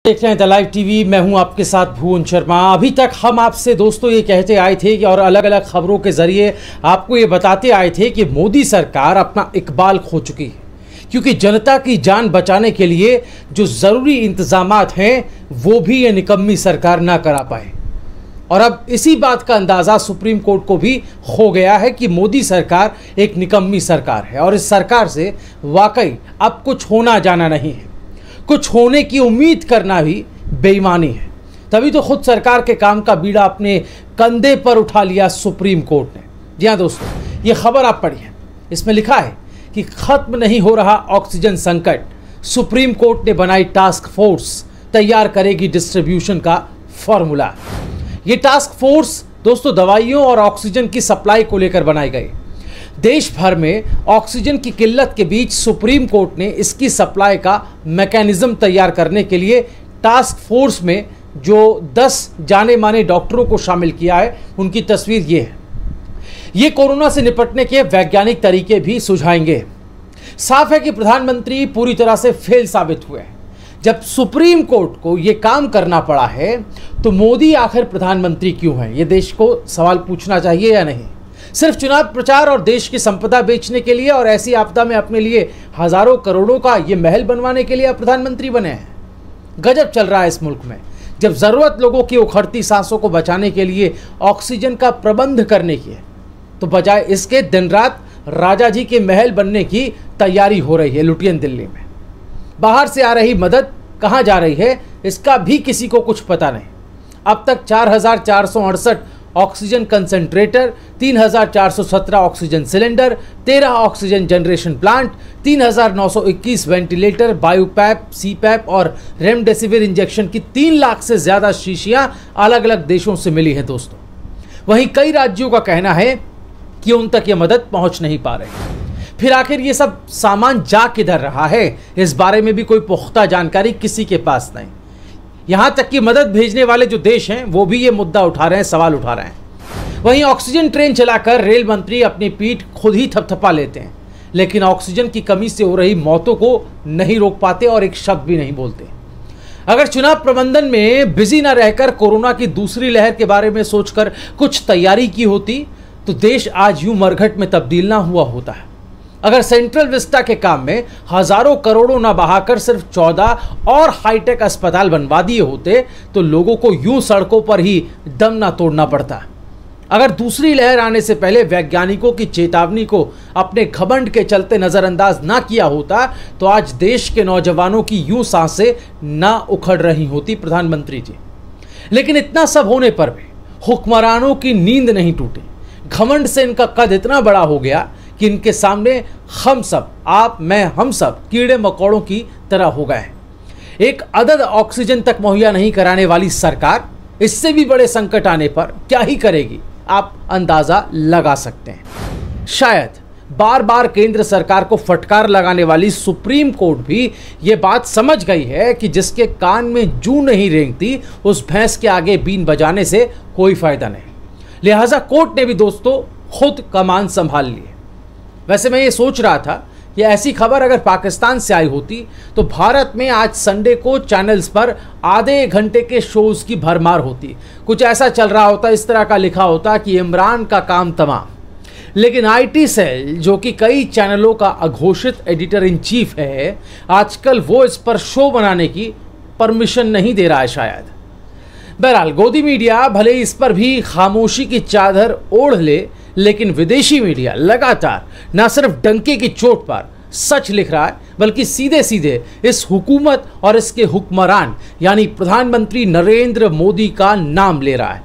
देख रहे हैं द लाइव टीवी। मैं हूं आपके साथ भुवन शर्मा। अभी तक हम आपसे दोस्तों ये कहते आए थे कि और अलग अलग खबरों के जरिए आपको ये बताते आए थे कि मोदी सरकार अपना इकबाल खो चुकी है, क्योंकि जनता की जान बचाने के लिए जो ज़रूरी इंतजामात हैं वो भी ये निकम्मी सरकार ना करा पाए। और अब इसी बात का अंदाज़ा सुप्रीम कोर्ट को भी हो गया है कि मोदी सरकार एक निकम्मी सरकार है और इस सरकार से वाकई अब कुछ होना जाना नहीं है। कुछ होने की उम्मीद करना भी बेईमानी है। तभी तो खुद सरकार के काम का बीड़ा अपने कंधे पर उठा लिया सुप्रीम कोर्ट ने। जी हाँ दोस्तों, ये खबर आप पढ़िए। इसमें लिखा है कि खत्म नहीं हो रहा ऑक्सीजन संकट, सुप्रीम कोर्ट ने बनाई टास्क फोर्स, तैयार करेगी डिस्ट्रीब्यूशन का फॉर्मूला। ये टास्क फोर्स दोस्तों दवाइयों और ऑक्सीजन की सप्लाई को लेकर बनाई गई। देश भर में ऑक्सीजन की किल्लत के बीच सुप्रीम कोर्ट ने इसकी सप्लाई का मैकेनिज्म तैयार करने के लिए टास्क फोर्स में जो 10 जाने माने डॉक्टरों को शामिल किया है, उनकी तस्वीर ये है। ये कोरोना से निपटने के वैज्ञानिक तरीके भी सुझाएंगे। साफ है कि प्रधानमंत्री पूरी तरह से फेल साबित हुए हैं। जब सुप्रीम कोर्ट को ये काम करना पड़ा है तो मोदी आखिर प्रधानमंत्री क्यों है, ये देश को सवाल पूछना चाहिए या नहीं। सिर्फ चुनाव प्रचार और देश की संपदा बेचने के लिए और ऐसी आपदा में अपने लिए हजारों करोड़ों का ये महल बनवाने के लिए आप प्रधानमंत्री बने हैं। गजब चल रहा है इस मुल्क में। जब जरूरत लोगों की उखड़ती सांसों को बचाने के लिए ऑक्सीजन का प्रबंध करने की है, तो बजाय इसके दिन रात राजा जी के महल बनने की तैयारी हो रही है लुटियन दिल्ली में। बाहर से आ रही मदद कहाँ जा रही है इसका भी किसी को कुछ पता नहीं। अब तक 4,468 oxygen concentrator, 3,417 oxygen cylinder, 13 oxygen generation plant, 3,921 ventilator, BiPAP, CPAP और रेमडेसिविर इंजेक्शन की 3 लाख से ज़्यादा शीशियां अलग अलग देशों से मिली हैं दोस्तों। वहीं कई राज्यों का कहना है कि उन तक ये मदद पहुंच नहीं पा रही। फिर आखिर ये सब सामान जा किधर रहा है, इस बारे में भी कोई पुख्ता जानकारी किसी के पास नहीं। यहां तक कि मदद भेजने वाले जो देश हैं वो भी ये मुद्दा उठा रहे हैं, सवाल उठा रहे हैं। वहीं ऑक्सीजन ट्रेन चलाकर रेल मंत्री अपनी पीठ खुद ही थपथपा लेते हैं, लेकिन ऑक्सीजन की कमी से हो रही मौतों को नहीं रोक पाते और एक शब्द भी नहीं बोलते। अगर चुनाव प्रबंधन में बिजी ना रहकर कोरोना की दूसरी लहर के बारे में सोचकर कुछ तैयारी की होती तो देश आज यूं मरघट में तब्दील ना हुआ होता है। अगर सेंट्रल विस्टा के काम में हजारों करोड़ों ना बहाकर सिर्फ 14 और हाईटेक अस्पताल बनवा दिए होते तो लोगों को यूं सड़कों पर ही दम ना तोड़ना पड़ता। अगर दूसरी लहर आने से पहले वैज्ञानिकों की चेतावनी को अपने घमंड के चलते नजरअंदाज ना किया होता तो आज देश के नौजवानों की यूं सांसें ना उखड़ रही होती प्रधानमंत्री जी। लेकिन इतना सब होने पर भी हुक्मरानों की नींद नहीं टूटी। घमंड से इनका कद इतना बड़ा हो गया कि इनके सामने हम सब, आप मैं हम सब कीड़े मकोड़ों की तरह हो गए हैं। एक अदद ऑक्सीजन तक मुहैया नहीं कराने वाली सरकार इससे भी बड़े संकट आने पर क्या ही करेगी, आप अंदाजा लगा सकते हैं। शायद बार बार केंद्र सरकार को फटकार लगाने वाली सुप्रीम कोर्ट भी ये बात समझ गई है कि जिसके कान में जूं नहीं रेंगती उस भैंस के आगे बीन बजाने से कोई फायदा नहीं। लिहाजा कोर्ट ने भी दोस्तों खुद कमान संभाल ली। वैसे मैं ये सोच रहा था कि ऐसी खबर अगर पाकिस्तान से आई होती तो भारत में आज संडे को चैनल्स पर आधे घंटे के शोज की भरमार होती। कुछ ऐसा चल रहा होता, इस तरह का लिखा होता कि इमरान का काम तमाम। लेकिन आईटी सेल, जो कि कई चैनलों का अघोषित एडिटर इन चीफ है, आजकल वो इस पर शो बनाने की परमिशन नहीं दे रहा है शायद। बहरहाल गोदी मीडिया भले इस पर भी खामोशी की चादर ओढ़ ले, लेकिन विदेशी मीडिया लगातार न सिर्फ डंके की चोट पर सच लिख रहा है बल्कि सीधे सीधे इस हुकूमत और इसके हुक्मरान यानी प्रधानमंत्री नरेंद्र मोदी का नाम ले रहा है।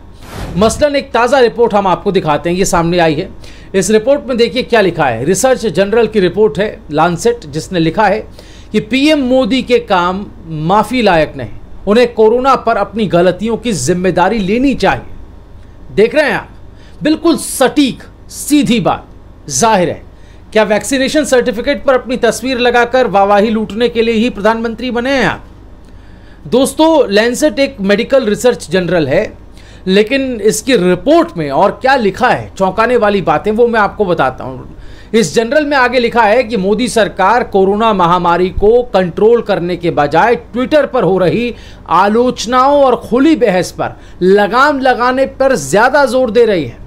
मसलन एक ताज़ा रिपोर्ट हम आपको दिखाते हैं, ये सामने आई है। इस रिपोर्ट में देखिए क्या लिखा है। रिसर्च जनरल की रिपोर्ट है लांसेट, जिसने लिखा है कि पीएम मोदी के काम माफ़ी लायक नहीं, उन्हें कोरोना पर अपनी गलतियों की जिम्मेदारी लेनी चाहिए। देख रहे हैं आप, बिल्कुल सटीक सीधी बात। जाहिर है क्या वैक्सीनेशन सर्टिफिकेट पर अपनी तस्वीर लगाकर वाहवाही लूटने के लिए ही प्रधानमंत्री बने हैं आप? दोस्तों लैंसेट एक मेडिकल रिसर्च जर्नल है, लेकिन इसकी रिपोर्ट में और क्या लिखा है, चौंकाने वाली बातें वो मैं आपको बताता हूँ। इस जनरल में आगे लिखा है कि मोदी सरकार कोरोना महामारी को कंट्रोल करने के बजाय ट्विटर पर हो रही आलोचनाओं और खुली बहस पर लगाम लगाने पर ज्यादा जोर दे रही है।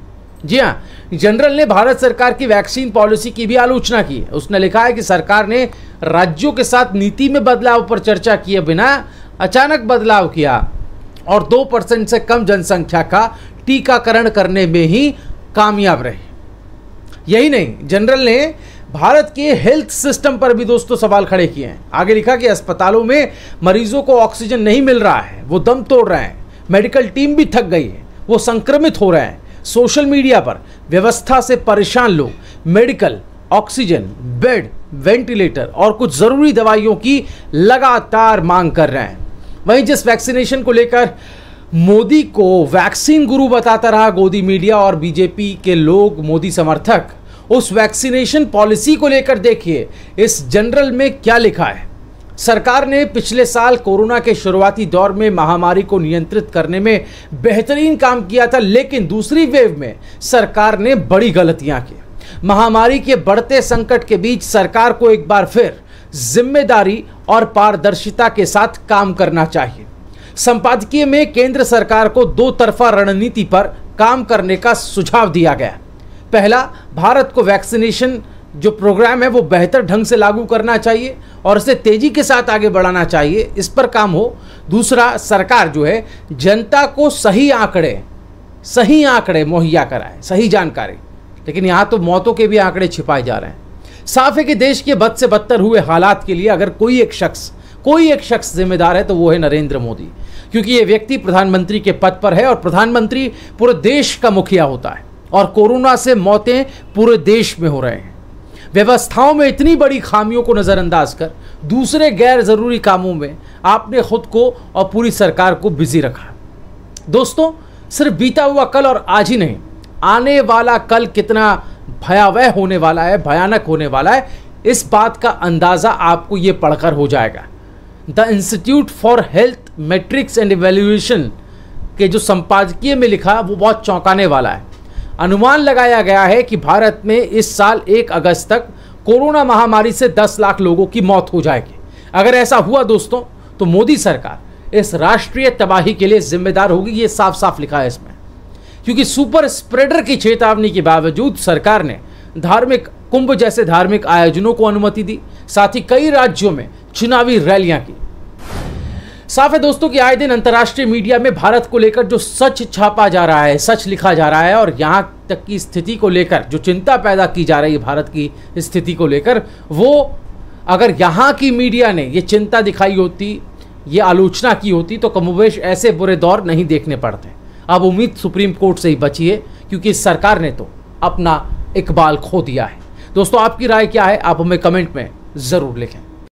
जी हाँ, जनरल ने भारत सरकार की वैक्सीन पॉलिसी की भी आलोचना की है। उसने लिखा है कि सरकार ने राज्यों के साथ नीति में बदलाव पर चर्चा किए बिना अचानक बदलाव किया और 2% से कम जनसंख्या का टीकाकरण करने में ही कामयाब रहे। यही नहीं, जनरल ने भारत के हेल्थ सिस्टम पर भी दोस्तों सवाल खड़े किए हैं। आगे लिखा कि अस्पतालों में मरीजों को ऑक्सीजन नहीं मिल रहा है, वो दम तोड़ रहे हैं, मेडिकल टीम भी थक गई है, वो संक्रमित हो रहे हैं। सोशल मीडिया पर व्यवस्था से परेशान लोग मेडिकल, ऑक्सीजन, बेड, वेंटिलेटर और कुछ जरूरी दवाइयों की लगातार मांग कर रहे हैं। वहीं जिस वैक्सीनेशन को लेकर मोदी को वैक्सीन गुरु बताता रहा गोदी मीडिया और बीजेपी के लोग, मोदी समर्थक, उस वैक्सीनेशन पॉलिसी को लेकर देखिए इस जनरल में क्या लिखा है। सरकार ने पिछले साल कोरोना के शुरुआती दौर में महामारी को नियंत्रित करने में बेहतरीन काम किया था, लेकिन दूसरी वेव में सरकार ने बड़ी गलतियां की। महामारी के बढ़ते संकट के बीच सरकार को एक बार फिर जिम्मेदारी और पारदर्शिता के साथ काम करना चाहिए। संपादकीय में केंद्र सरकार को दो तरफा रणनीति पर काम करने का सुझाव दिया गया। पहला, भारत को वैक्सीनेशन जो प्रोग्राम है वो बेहतर ढंग से लागू करना चाहिए और इसे तेजी के साथ आगे बढ़ाना चाहिए, इस पर काम हो। दूसरा, सरकार जो है जनता को सही आंकड़े मुहैया कराए, सही जानकारी। लेकिन यहाँ तो मौतों के भी आंकड़े छिपाए जा रहे हैं। साफ है कि देश के बद से बदतर हुए हालात के लिए अगर कोई एक शख्स जिम्मेदार है तो वो है नरेंद्र मोदी, क्योंकि ये व्यक्ति प्रधानमंत्री के पद पर है और प्रधानमंत्री पूरे देश का मुखिया होता है और कोरोना से मौतें पूरे देश में हो रहे हैं। व्यवस्थाओं में इतनी बड़ी खामियों को नजरअंदाज कर दूसरे गैर जरूरी कामों में आपने खुद को और पूरी सरकार को बिजी रखा। दोस्तों, सिर्फ बीता हुआ कल और आज ही नहीं, आने वाला कल कितना भयावह होने वाला है, भयानक होने वाला है, इस बात का अंदाजा आपको ये पढ़कर हो जाएगा। The institute for health matrix and evaluation के जो संपादकीय में लिखा वो बहुत चौंकाने वाला है। अनुमान लगाया गया है कि भारत में इस साल 1 अगस्त तक कोरोना महामारी से 10 लाख लोगों की मौत हो जाएगी। अगर ऐसा हुआ दोस्तों तो मोदी सरकार इस राष्ट्रीय तबाही के लिए जिम्मेदार होगी, ये साफ साफ लिखा है इसमें। क्योंकि सुपर स्प्रेडर की चेतावनी के बावजूद सरकार ने धार्मिक कुंभ जैसे धार्मिक आयोजनों को अनुमति दी, साथ ही कई राज्यों में चुनावी रैलियां की। साफ है दोस्तों कि आए दिन अंतर्राष्ट्रीय मीडिया में भारत को लेकर जो सच छापा जा रहा है, सच लिखा जा रहा है और यहाँ तक की स्थिति को लेकर जो चिंता पैदा की जा रही है भारत की स्थिति को लेकर, वो अगर यहाँ की मीडिया ने ये चिंता दिखाई होती, ये आलोचना की होती तो कमोबेश ऐसे बुरे दौर नहीं देखने पड़ते। अब उम्मीद सुप्रीम कोर्ट से ही बची है, क्योंकि इस सरकार ने तो अपना इकबाल खो दिया है। दोस्तों, आपकी राय क्या है? आप हमें कमेंट में ज़रूर लिखें।